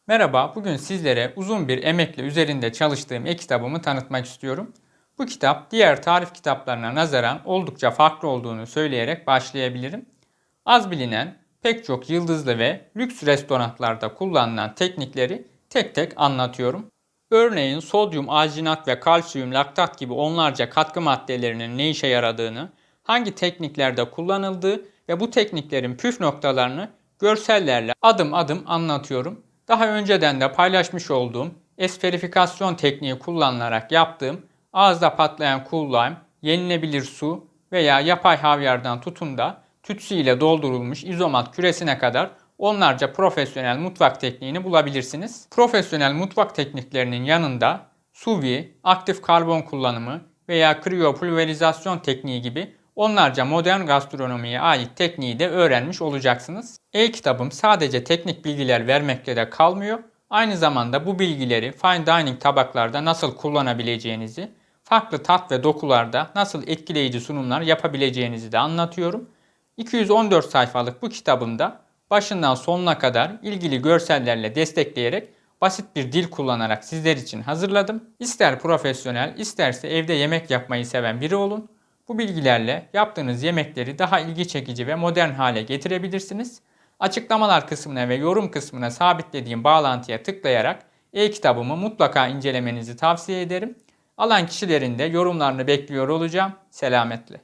Merhaba, bugün sizlere uzun bir emekle üzerinde çalıştığım e-kitabımı tanıtmak istiyorum. Bu kitap diğer tarif kitaplarına nazaran oldukça farklı olduğunu söyleyerek başlayabilirim. Az bilinen, pek çok yıldızlı ve lüks restoranlarda kullanılan teknikleri tek tek anlatıyorum. Örneğin sodyum alginat ve kalsiyum laktat gibi onlarca katkı maddelerinin ne işe yaradığını, hangi tekniklerde kullanıldığı ve bu tekniklerin püf noktalarını görsellerle adım adım anlatıyorum. Daha önceden de paylaşmış olduğum esferifikasyon tekniği kullanılarak yaptığım ağızda patlayan cool lime, yenilebilir su veya yapay havyardan tutun da tütsü ile doldurulmuş izomat küresine kadar onlarca profesyonel mutfak tekniğini bulabilirsiniz. Profesyonel mutfak tekniklerinin yanında sous vide, aktif karbon kullanımı veya kriyopulverizasyon tekniği gibi onlarca modern gastronomiye ait tekniği de öğrenmiş olacaksınız. E-kitabım sadece teknik bilgiler vermekle de kalmıyor. Aynı zamanda bu bilgileri fine dining tabaklarda nasıl kullanabileceğinizi, farklı tat ve dokularda nasıl etkileyici sunumlar yapabileceğinizi de anlatıyorum. 214 sayfalık bu kitabımda başından sonuna kadar ilgili görsellerle destekleyerek basit bir dil kullanarak sizler için hazırladım. İster profesyonel, isterse evde yemek yapmayı seven biri olun. Bu bilgilerle yaptığınız yemekleri daha ilgi çekici ve modern hale getirebilirsiniz. Açıklamalar kısmına ve yorum kısmına sabitlediğim bağlantıya tıklayarak e-kitabımı mutlaka incelemenizi tavsiye ederim. Alan kişilerin de yorumlarını bekliyor olacağım. Selametle.